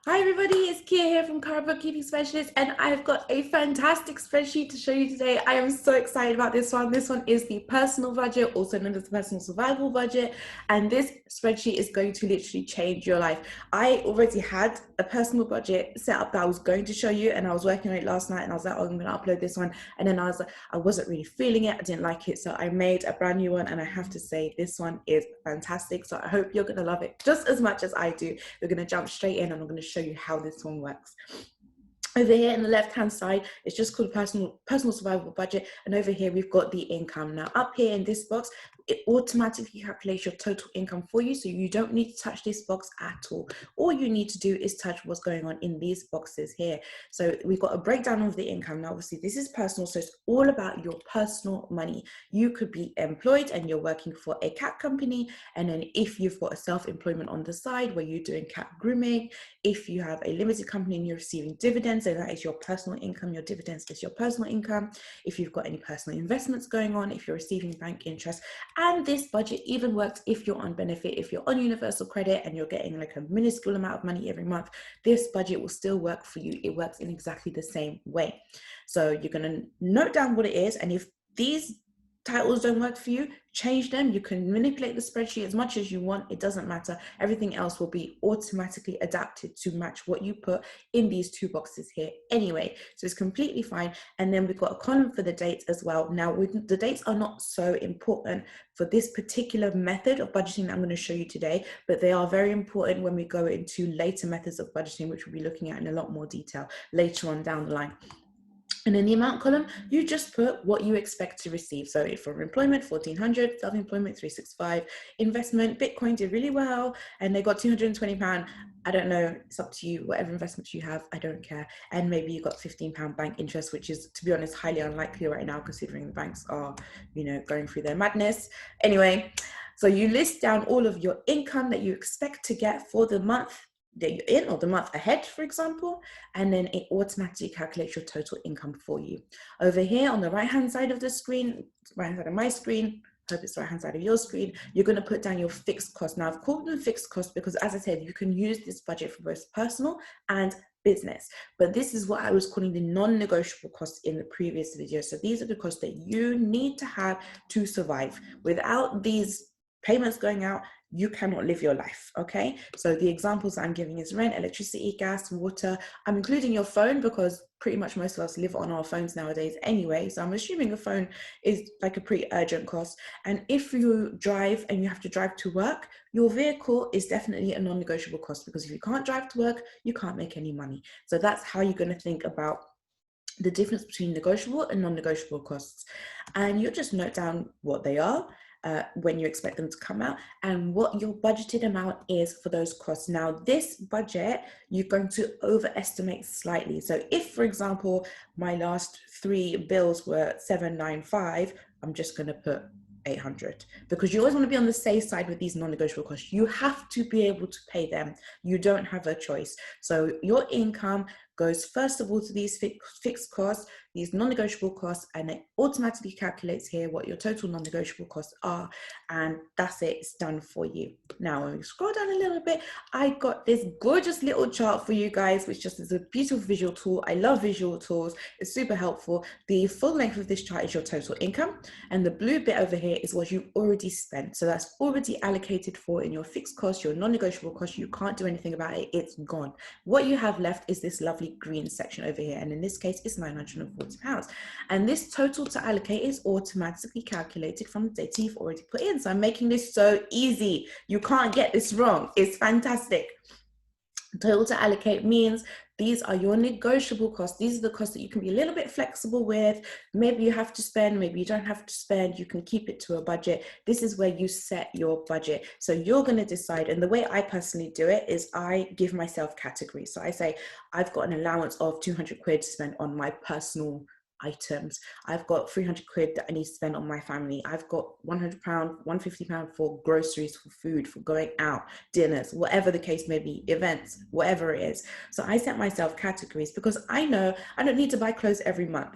Hi everybody, it's Kia here from Cara Bookkeeping Specialist, and I've got a fantastic spreadsheet to show you today. I am so excited about this one. This one is the personal budget, also known as the personal survival budget, and this spreadsheet is going to literally change your life. I already had a personal budget set up that I was going to show you, and I was working on it last night, and I was like, oh, I'm going to upload this one, and then I was like, I wasn't really feeling it, I didn't like it, so I made a brand new one, and I have to say this one is fantastic. So I hope you're going to love it just as much as I do. We're going to jump straight in, and I'm going to show you how this one works. Over here on the left hand side, it's just called personal survival budget, and over here we've got the income. Now up here in this box, it automatically calculates your total income for you, so you don't need to touch this box at all you need to do is touch what's going on in these boxes here. So we've got a breakdown of the income. Now obviously this is personal, so it's all about your personal money. You could be employed and you're working for a cat company, and then if you've got a self-employment on the side where you're doing cat grooming, if you have a limited company and you're receiving dividends, so that is your personal income. Your dividends is your personal income. If you've got any personal investments going on, if you're receiving bank interest. And this budget even works if you're on benefit, if you're on universal credit and you're getting like a minuscule amount of money every month, this budget will still work for you. It works in exactly the same way. So you're going to note down what it is, and if these titles don't work for you, change them. You can manipulate the spreadsheet as much as you want. It doesn't matter. Everything else will be automatically adapted to match what you put in these two boxes here anyway. So it's completely fine. And then we've got a column for the dates as well. Now, the dates are not so important for this particular method of budgeting that I'm going to show you today, but they are very important when we go into later methods of budgeting, which we'll be looking at in a lot more detail later on down the line. And in the amount column, you just put what you expect to receive. So if for employment, 1,400, self-employment, 365, investment, Bitcoin did really well, and they got £220. I don't know, it's up to you, whatever investments you have, I don't care. And maybe you got £15 bank interest, which is, to be honest, highly unlikely right now, considering the banks are, going through their madness. Anyway, so you list down all of your income that you expect to get for the month that you're in or the month ahead, for example, and then it automatically calculates your total income for you. Over here on the right hand side of the screen, right hand side of my screen, hope it's the right hand side of your screen, you're going to put down your fixed cost. Now I've called them fixed costs because, as I said, you can use this budget for both personal and business, but this is what I was calling the non-negotiable costs in the previous video. So these are the costs that you need to have to survive. Without these payments going out, you cannot live your life, okay? So the examples I'm giving is rent, electricity, gas, water. I'm including your phone because pretty much most of us live on our phones nowadays anyway. So I'm assuming a phone is like a pretty urgent cost. And if you drive and you have to drive to work, your vehicle is definitely a non-negotiable cost, because if you can't drive to work, you can't make any money. So that's how you're going to think about the difference between negotiable and non-negotiable costs. And you just note down what they are, when you expect them to come out, and what your budgeted amount is for those costs. Now, this budget, you're going to overestimate slightly. So if, for example, my last 3 bills were 795, I'm just going to put 800, because you always want to be on the safe side with these non-negotiable costs. You have to be able to pay them. You don't have a choice. So your income goes first of all to these fixed costs, these non-negotiable costs, and it automatically calculates here what your total non-negotiable costs are, and that's it, it's done for you. Now when we scroll down a little bit, I got this gorgeous little chart for you guys, which just is a beautiful visual tool. I love visual tools, it's super helpful. The full length of this chart is your total income, and the blue bit over here is what you've already spent. So that's already allocated for in your fixed costs, your non-negotiable costs. You can't do anything about it, it's gone. What you have left is this lovely green section over here, and in this case it's £940, and this total to allocate is automatically calculated from the data you've already put in. So I'm making this so easy, you can't get this wrong. It's fantastic. Total to allocate means these are your negotiable costs. These are the costs that you can be a little bit flexible with. Maybe you have to spend, maybe you don't have to spend. You can keep it to a budget. This is where you set your budget. So you're going to decide. And the way I personally do it is I give myself categories. So I say, I've got an allowance of 200 quid to spend on my personal items. I've got 300 quid that I need to spend on my family. I've got £100, £150 for groceries, for food, for going out, dinners, whatever the case may be, events, whatever it is. So I set myself categories because I know I don't need to buy clothes every month,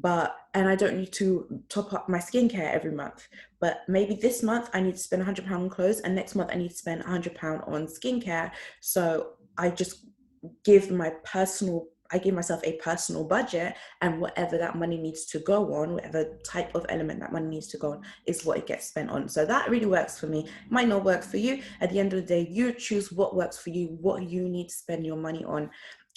and I don't need to top up my skincare every month. But maybe this month I need to spend £100 on clothes, and next month I need to spend £100 on skincare. So I just I give myself a personal budget, and whatever that money needs to go on, whatever type of element that money needs to go on, is what it gets spent on. So that really works for me. It might not work for you. At the end of the day, you choose what works for you, what you need to spend your money on.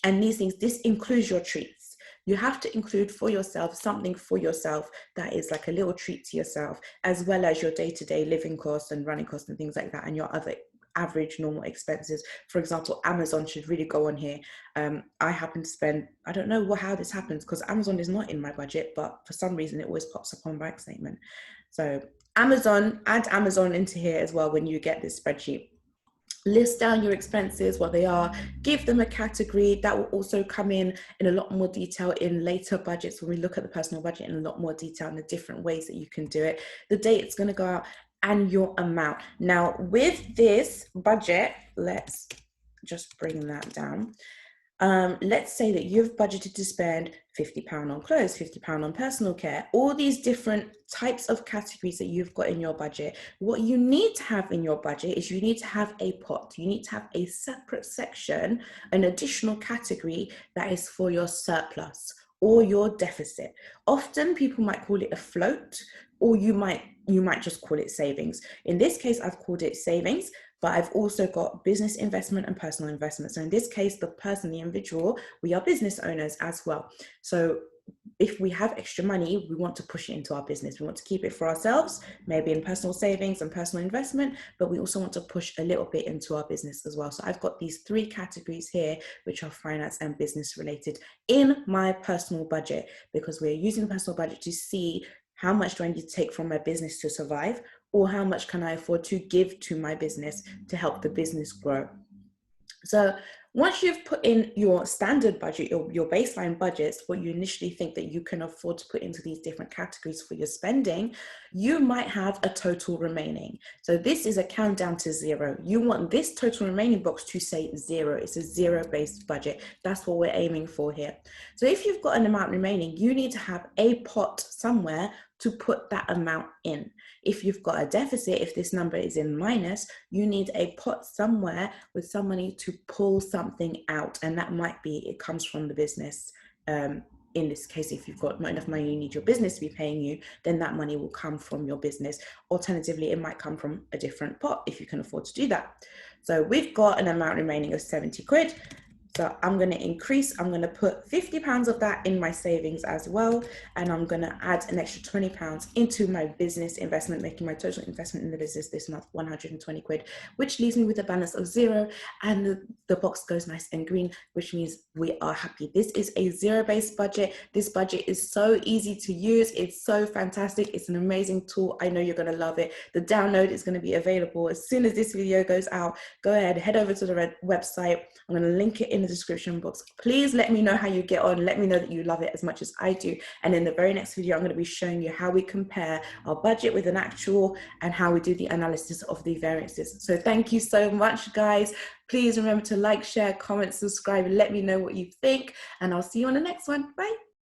And these things, this includes your treats. You have to include for yourself something for yourself that is like a little treat to yourself, as well as your day-to-day living costs and running costs and things like that, and your other average normal expenses. For example, Amazon should really go on here. I happen to spend, I don't know how this happens, because Amazon is not in my budget, but for some reason it always pops up on my bank statement. So Amazon, add Amazon into here as well when you get this spreadsheet. List down your expenses, what they are, give them a category. That will also come in a lot more detail in later budgets when we look at the personal budget in a lot more detail and the different ways that you can do it, the date it's going to go out, and your amount. Now with this budget, let's just bring that down. Let's say that you've budgeted to spend £50 on clothes, £50 on personal care, all these different types of categories that you've got in your budget. What you need to have in your budget is you need to have a pot. You need to have a separate section, an additional category that is for your surplus or your deficit. Often people might call it a float, or you might just call it savings. In this case, I've called it savings, but I've also got business investment and personal investment. So in this case, the individual, we are business owners as well. So if we have extra money, we want to push it into our business. We want to keep it for ourselves, maybe in personal savings and personal investment, but we also want to push a little bit into our business as well. So I've got these 3 categories here, which are finance and business related in my personal budget, because we're using the personal budget to see how much do I need to take from my business to survive, or how much can I afford to give to my business to help the business grow. So once you've put in your standard budget, your baseline budgets, what you initially think that you can afford to put into these different categories for your spending, you might have a total remaining. So this is a countdown to 0. You want this total remaining box to say 0. It's a 0-based budget. That's what we're aiming for here. So if you've got an amount remaining, you need to have a pot somewhere to put that amount in. If you've got a deficit, if this number is in minus, you need a pot somewhere with some money to pull something out. And that might be, it comes from the business. In this case, if you've got not enough money, you need your business to be paying you, then that money will come from your business. Alternatively, it might come from a different pot if you can afford to do that. So we've got an amount remaining of 70 quid. So I'm going to increase, I'm going to put £50 of that in my savings as well. And I'm going to add an extra £20 into my business investment, making my total investment in the business this month 120 quid, which leaves me with a balance of 0. And the box goes nice and green, which means we are happy. This is a 0-based budget. This budget is so easy to use. It's so fantastic. It's an amazing tool. I know you're going to love it. The download is going to be available as soon as this video goes out. Go ahead, head over to the website. I'm going to link it in the description box. Please let me know how you get on. Let me know that you love it as much as I do. And in the very next video, I'm going to be showing you how we compare our budget with an actual and how we do the analysis of the variances. So thank you so much, guys. Please remember to like, share, comment, subscribe, and let me know what you think. And I'll see you on the next one. Bye.